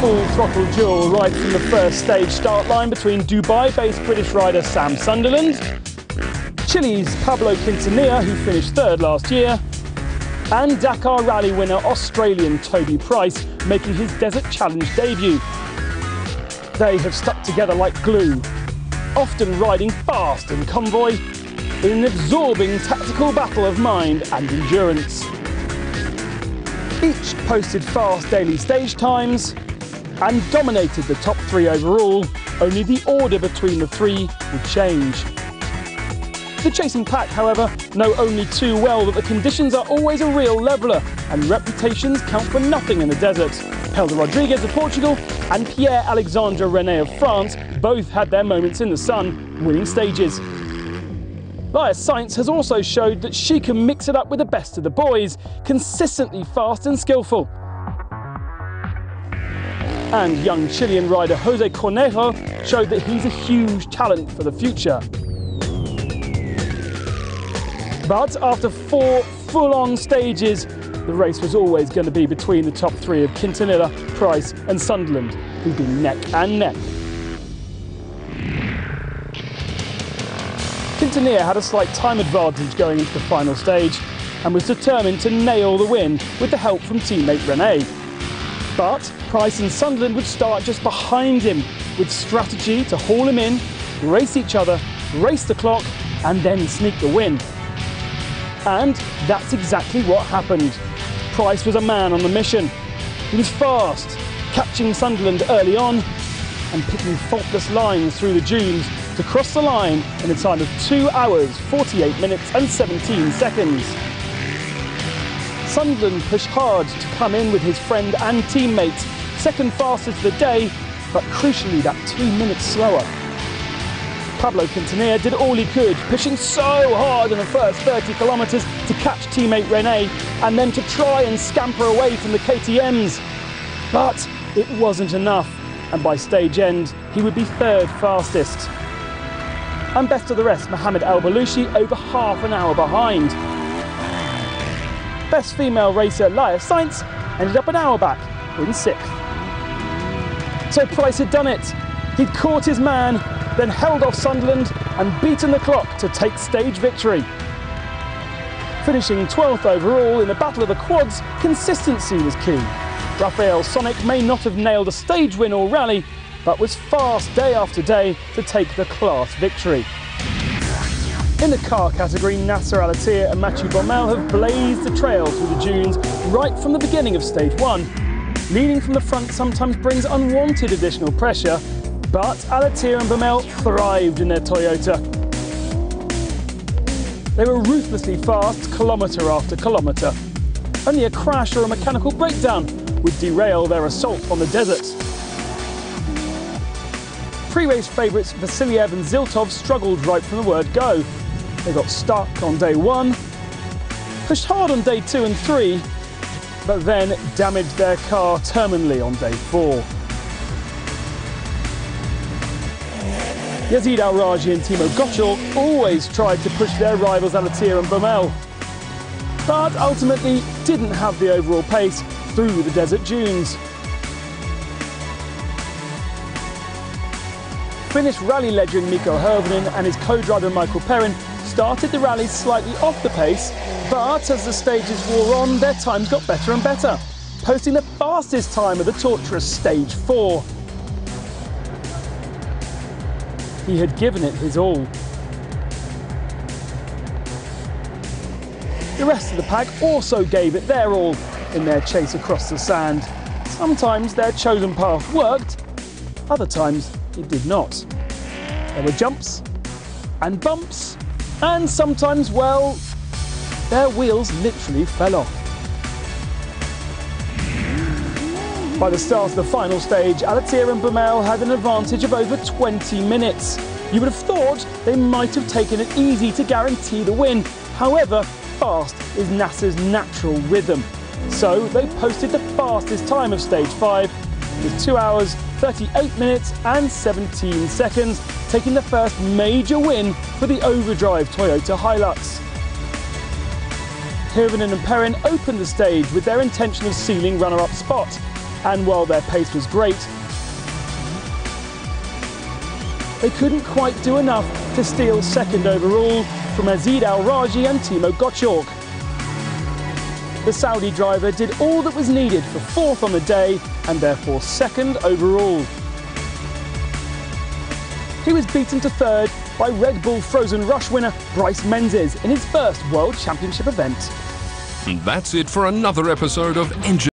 full throttle duel right from the first stage start line between Dubai-based British rider Sam Sunderland, Chile's Pablo Quintanilla, who finished third last year, and Dakar Rally winner Australian Toby Price making his Desert Challenge debut. They have stuck together like glue, often riding fast in convoy in an absorbing tactical battle of mind and endurance. Each posted fast daily stage times and dominated the top three overall. Only the order between the three would change. The chasing pack, however, know only too well that the conditions are always a real leveller and reputations count for nothing in the desert. Helder Rodriguez of Portugal and Pierre-Alexandre René of France both had their moments in the sun, winning stages. Laia Sainz has also showed that she can mix it up with the best of the boys, consistently fast and skillful. And young Chilean rider Jose Cornejo showed that he's a huge talent for the future. But after 4 full-on stages, the race was always going to be between the top three of Quintanilla, Price and Sunderland, who'd been neck and neck. Quintanilla had a slight time advantage going into the final stage and was determined to nail the win with the help from teammate René. But Price and Sunderland would start just behind him with strategy to haul him in, race each other, race the clock and then sneak the win. And that's exactly what happened. Price was a man on the mission. He was fast, catching Sunderland early on and picking faultless lines through the dunes to cross the line in a time of 2 hours, 48 minutes and 17 seconds. Sunderland pushed hard to come in with his friend and teammate, second fastest of the day, but crucially that 2 minutes slower. Pablo Quintanilla did all he could, pushing so hard in the first 30 kilometres to catch teammate René and then to try and scamper away from the KTMs. But it wasn't enough, and by stage end, he would be third fastest. And best of the rest, Mohamed El Balouchi over half an hour behind. Best female racer Laia Sainz ended up an hour back in 6th. So Price had done it. He'd caught his man, then held off Sunderland and beaten the clock to take stage victory. Finishing 12th overall in the Battle of the Quads, consistency was key. Raphael Sonic may not have nailed a stage win or rally, but was fast day after day to take the class victory. In the car category, Nasser Al-Attiyah and Mathieu Baumel have blazed the trail through the dunes right from the beginning of stage 1. Leading from the front sometimes brings unwanted additional pressure, but Al-Attiyah and Baumel thrived in their Toyota. They were ruthlessly fast kilometre after kilometre. Only a crash or a mechanical breakdown would derail their assault on the desert. Pre-race favourites Vasiliev and Ziltov struggled right from the word go. They got stuck on day 1, pushed hard on day 2 and 3, but then damaged their car terminally on day 4. Yazid Al-Raji and Timo Gottschalk always tried to push their rivals Al-Attiyah and Baumel, but ultimately didn't have the overall pace through the desert dunes. Finnish rally legend Mikko Hirvonen and his co-driver Michael Perrin started the rally slightly off the pace, but as the stages wore on, their times got better and better, posting the fastest time of the torturous stage 4. He had given it his all. The rest of the pack also gave it their all in their chase across the sand. Sometimes their chosen path worked, other times it did not. There were jumps and bumps, and sometimes, well, their wheels literally fell off. By the start of the final stage, Al-Attiyah and Baumel had an advantage of over 20 minutes. You would have thought they might have taken it easy to guarantee the win. However, fast is Nasser's natural rhythm. So they posted the fastest time of stage 5 with 2 hours, 38 minutes and 17 seconds, taking the first major win for the overdrive Toyota Hilux. Hirvonen and Perrin opened the stage with their intention of sealing runner-up spot, And while their pace was great, they couldn't quite do enough to steal second overall from Aziz Al-Raji and Timo Gottschalk. The Saudi driver did all that was needed for fourth on the day and therefore second overall. He was beaten to third by Red Bull Frozen Rush winner Bryce Menzies in his first World Championship event. And that's it for another episode of Engine